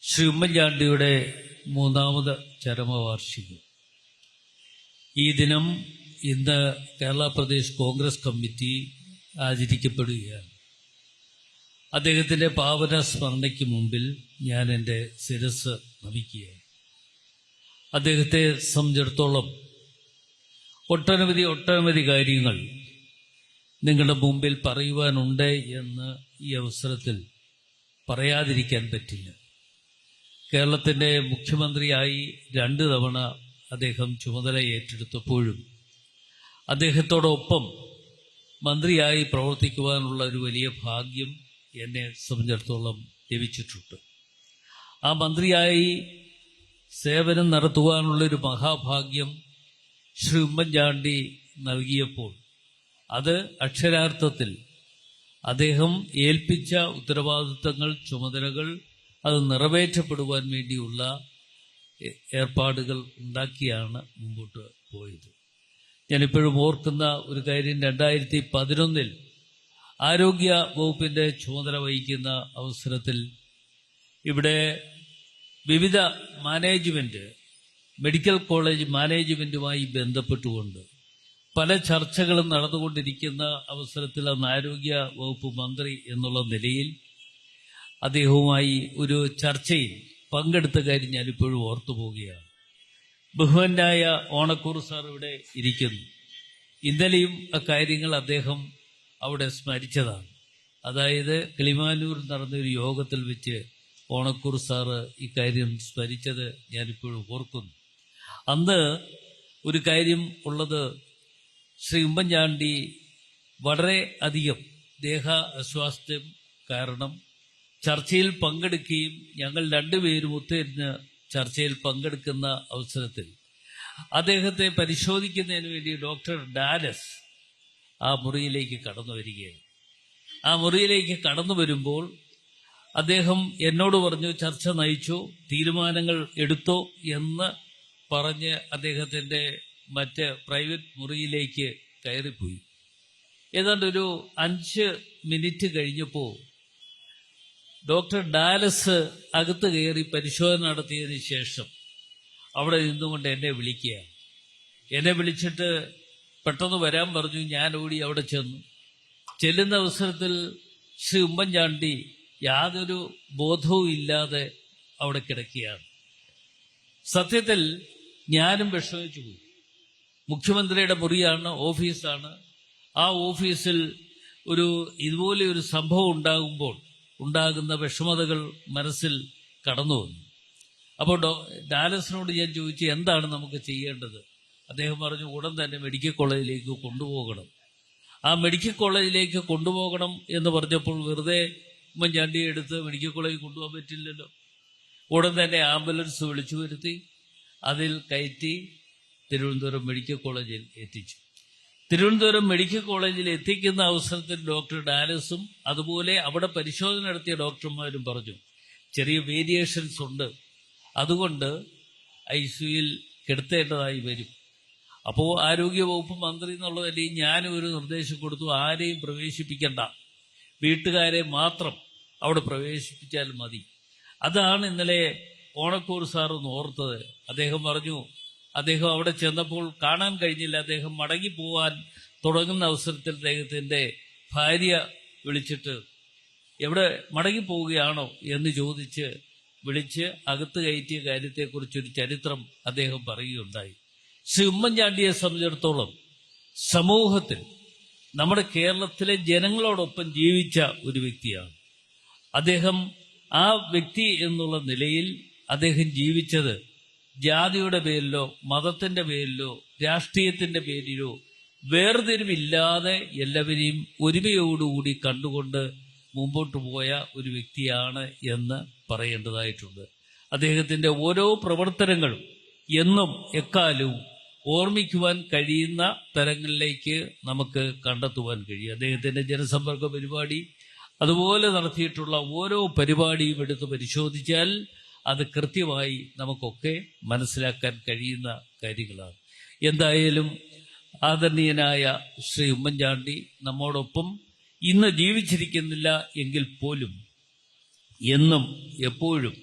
ശ്രീ ഉമ്മൻചാണ്ടിയുടെ മൂന്നാമത് ചരമവാർഷികം. ഈ ദിനം ഇന്ന് കേരള പ്രദേശ് കോൺഗ്രസ് കമ്മിറ്റി ആചരിക്കപ്പെടുകയാണ്. അദ്ദേഹത്തിൻ്റെ പാവന സ്മരണയ്ക്ക് മുമ്പിൽ ഞാൻ എൻ്റെ ശിരസ് നമിക്കുകയാണ്. അദ്ദേഹത്തെ സംബന്ധിച്ചിടത്തോളം ഒട്ടനവധി കാര്യങ്ങൾ നിങ്ങളുടെ മുമ്പിൽ പറയുവാനുണ്ട് എന്ന് ഈ അവസരത്തിൽ പറയാതിരിക്കാൻ പറ്റില്ല. കേരളത്തിൻ്റെ മുഖ്യമന്ത്രിയായി 2 തവണ അദ്ദേഹം ചുമതല ഏറ്റെടുത്തപ്പോഴും അദ്ദേഹത്തോടൊപ്പം മന്ത്രിയായി പ്രവർത്തിക്കുവാനുള്ള ഒരു വലിയ ഭാഗ്യം എന്നെ സംബന്ധിച്ചിടത്തോളം ലഭിച്ചിട്ടുണ്ട്. ആ മന്ത്രിയായി സേവനം നടത്തുവാനുള്ളൊരു മഹാഭാഗ്യം ശ്രീ ഉമ്മൻചാണ്ടി നൽകിയപ്പോൾ അത് അക്ഷരാർത്ഥത്തിൽ അദ്ദേഹം ഏൽപ്പിച്ച ഉത്തരവാദിത്തങ്ങൾ, ചുമതലകൾ അത് നിറവേറ്റപ്പെടുവാൻ വേണ്ടിയുള്ള ഏർപ്പാടുകൾ ഉണ്ടാക്കിയാണ് മുമ്പോട്ട് പോയത്. ഞാനിപ്പോഴും ഓർക്കുന്ന ഒരു കാര്യം, 2011 ആരോഗ്യ വകുപ്പിൻ്റെ ചുമതല വഹിക്കുന്ന അവസരത്തിൽ ഇവിടെ വിവിധ മെഡിക്കൽ കോളേജ് മാനേജ്മെൻറ്റുമായി ബന്ധപ്പെട്ടുകൊണ്ട് പല ചർച്ചകളും നടന്നുകൊണ്ടിരിക്കുന്ന അവസരത്തിൽ അന്ന് ആരോഗ്യ വകുപ്പ് മന്ത്രി എന്നുള്ള നിലയിൽ അദ്ദേഹവുമായി ഒരു ചർച്ചയിൽ പങ്കെടുത്ത കാര്യം ഞാനിപ്പോഴും ഓർത്തു പോവുകയാണ്. ബഹുമാനായ ഓണക്കൂർ സാർ ഇവിടെ ഇരിക്കുന്നു. ഇന്നലെയും അക്കാര്യങ്ങൾ അദ്ദേഹം അവിടെ സ്മരിച്ചതാണ്. അതായത് കിളിമാനൂർ നടന്നൊരു യോഗത്തിൽ വെച്ച് ഓണക്കൂർ സാറ് ഇക്കാര്യം സ്മരിച്ചത് ഞാനിപ്പോഴും ഓർക്കുന്നു. അന്ന് ഒരു കാര്യം ഉള്ളത്, ശ്രീ ഉമ്മൻചാണ്ടി വളരെ അധികം ദേഹ അസ്വാസ്ഥ്യം കാരണം ചർച്ചയിൽ പങ്കെടുക്കുകയും ഞങ്ങൾ 2 പേരും ഒത്തിരുന്ന് ചർച്ചയിൽ പങ്കെടുക്കുന്ന അവസരത്തിൽ അദ്ദേഹത്തെ പരിശോധിക്കുന്നതിന് വേണ്ടി ഡോക്ടർ ഡാലസ് ആ മുറിയിലേക്ക് കടന്നു വരികയാണ്. ആ മുറിയിലേക്ക് കടന്നു വരുമ്പോൾ അദ്ദേഹം എന്നോട് പറഞ്ഞു, ചർച്ച നയിച്ചു, തീരുമാനങ്ങൾ എടുത്തോ എന്ന് പറഞ്ഞ് അദ്ദേഹത്തിൻ്റെ മറ്റ് പ്രൈവറ്റ് മുറിയിലേക്ക് കയറിപ്പോയി. ഏതാണ്ട് ഒരു 5 മിനിറ്റ് കഴിഞ്ഞപ്പോൾ ഡോക്ടർ ഡാലസ് അകത്ത് കയറി പരിശോധന നടത്തിയതിന് ശേഷം അവിടെ നിന്നുകൊണ്ട് എന്നെ വിളിക്കുകയാണ്. എന്നെ വിളിച്ചിട്ട് പെട്ടെന്ന് വരാൻ പറഞ്ഞു. ഞാൻ ഓടി അവിടെ ചെല്ലുന്ന അവസരത്തിൽ ശ്രീ ഉമ്മൻചാണ്ടി യാതൊരു ബോധവും ഇല്ലാതെ അവിടെ കിടക്കുകയാണ്. സത്യത്തിൽ ഞാനും വിഷമിച്ചു പോയി. മുഖ്യമന്ത്രിയുടെ മുറിയാണ്, ഓഫീസാണ്. ആ ഓഫീസിൽ ഇതുപോലെ ഒരു സംഭവം ഉണ്ടാകുമ്പോൾ ഉണ്ടാകുന്ന വിഷമതകൾ മനസ്സിൽ കടന്നു വന്നു. അപ്പോൾ ഡാലസിനോട് ഞാൻ ചോദിച്ചു, എന്താണ് നമുക്ക് ചെയ്യേണ്ടത്? അദ്ദേഹം പറഞ്ഞു, ഉടൻ തന്നെ മെഡിക്കൽ കോളേജിലേക്ക് കൊണ്ടുപോകണം. ആ മെഡിക്കൽ കോളേജിലേക്ക് കൊണ്ടുപോകണം എന്ന് പറഞ്ഞപ്പോൾ വെറുതെ ഉമ്മൻചാണ്ടിയെ എടുത്ത് മെഡിക്കൽ കോളേജിൽ കൊണ്ടുപോകാൻ പറ്റില്ലല്ലോ. ഉടൻ തന്നെ ആംബുലൻസ് വിളിച്ചു വരുത്തി അതിൽ കയറ്റി തിരുവനന്തപുരം മെഡിക്കൽ കോളേജിൽ എത്തിച്ചു. തിരുവനന്തപുരം മെഡിക്കൽ കോളേജിൽ എത്തിക്കുന്ന അവസരത്തിൽ ഡോക്ടർ ഡാലസും അതുപോലെ അവിടെ പരിശോധന നടത്തിയ ഡോക്ടർമാരും പറഞ്ഞു, ചെറിയ വേരിയേഷൻസ് ഉണ്ട്, അതുകൊണ്ട് ICUയിൽ കിടത്തേണ്ടതായി വരും. അപ്പോൾ ആരോഗ്യവകുപ്പ് മന്ത്രി എന്നുള്ള നിലയിൽ ഞാനും ഒരു നിർദ്ദേശം കൊടുത്തു, ആരെയും പ്രവേശിപ്പിക്കണ്ട, വീട്ടുകാരെ മാത്രം അവിടെ പ്രവേശിപ്പിച്ചാൽ മതി. അതാണ് ഇന്നലെ ഓണക്കൂർ സാർ ഒന്ന് ഓർത്തത്. അദ്ദേഹം പറഞ്ഞു, അദ്ദേഹം അവിടെ ചെന്നപ്പോൾ കാണാൻ കഴിഞ്ഞില്ല. അദ്ദേഹം മടങ്ങിപ്പോവാൻ തുടങ്ങുന്ന അവസരത്തിൽ അദ്ദേഹത്തിൻ്റെ ഭാര്യ വിളിച്ചിട്ട്, എവിടെ മടങ്ങിപ്പോവുകയാണോ എന്ന് ചോദിച്ച് വിളിച്ച് അകത്ത് കയറ്റിയ കാര്യത്തെക്കുറിച്ചൊരു ചരിത്രം അദ്ദേഹം പറയുകയുണ്ടായി. ശ്രീ ഉമ്മൻചാണ്ടിയെ സംബന്ധിച്ചിടത്തോളം സമൂഹത്തിൽ നമ്മുടെ കേരളത്തിലെ ജനങ്ങളോടൊപ്പം ജീവിച്ച ഒരു വ്യക്തിയാണ് അദ്ദേഹം. ആ വ്യക്തി എന്നുള്ള നിലയിൽ അദ്ദേഹം ജീവിച്ചത് ജാതിയുടെ പേരിലോ മതത്തിന്റെ പേരിലോ രാഷ്ട്രീയത്തിന്റെ പേരിലോ വേർതിരിവില്ലാതെ എല്ലാവരെയും ഒരുമയോടുകൂടി കണ്ടുകൊണ്ട് മുമ്പോട്ട് പോയ ഒരു വ്യക്തിയാണ് എന്ന് പറയേണ്ടതായിട്ടുണ്ട്. അദ്ദേഹത്തിന്റെ ഓരോ പ്രവർത്തനങ്ങളും എന്നും എക്കാലവും ഓർമ്മിക്കുവാൻ കഴിയുന്ന തരങ്ങളിലേക്ക് നമുക്ക് കണ്ടെത്തുവാൻ കഴിയും. അദ്ദേഹത്തിന്റെ ജനസമ്പർക്ക പരിപാടി അതുപോലെ നടത്തിയിട്ടുള്ള ഓരോ പരിപാടിയും എടുത്ത് പരിശോധിച്ചാൽ അത് കൃത്യമായി നമുക്കൊക്കെ മനസ്സിലാക്കാൻ കഴിയുന്ന കാര്യങ്ങളാണ്. എന്തായാലും ആദരണീയനായ ശ്രീ ഉമ്മൻചാണ്ടി നമ്മോടൊപ്പം ഇന്ന് ജീവിച്ചിരിക്കുന്നില്ല എങ്കിൽ പോലും എന്നും എപ്പോഴും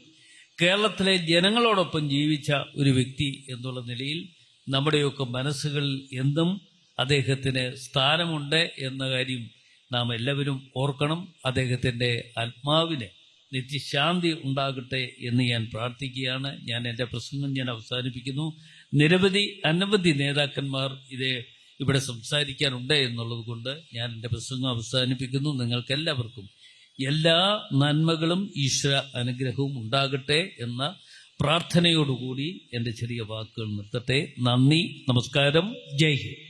കേരളത്തിലെ ജനങ്ങളോടൊപ്പം ജീവിച്ച ഒരു വ്യക്തി എന്നുള്ള നിലയിൽ നമ്മുടെയൊക്കെ മനസ്സുകളിൽ എന്നും അദ്ദേഹത്തിന് സ്ഥാനമുണ്ട് എന്ന കാര്യം നാം എല്ലാവരും ഓർക്കണം. അദ്ദേഹത്തിൻ്റെ ആത്മാവിന് നിത്യശാന്തി ഉണ്ടാകട്ടെ എന്ന് ഞാൻ പ്രാർത്ഥിക്കുകയാണ്. ഞാൻ എൻ്റെ പ്രസംഗം അവസാനിപ്പിക്കുന്നു. അനവധി നേതാക്കന്മാർ ഇവിടെ സംസാരിക്കാനുണ്ട് എന്നുള്ളത് കൊണ്ട് ഞാൻ എൻ്റെ പ്രസംഗം അവസാനിപ്പിക്കുന്നു. നിങ്ങൾക്കെല്ലാവർക്കും എല്ലാ നന്മകളും ഈശ്വര അനുഗ്രഹവും ഉണ്ടാകട്ടെ എന്ന പ്രാർത്ഥനയോടുകൂടി എൻ്റെ ചെറിയ വാക്കുകൾ നിർത്തട്ടെ. നന്ദി, നമസ്കാരം, ജയ് ഹിന്ദ്.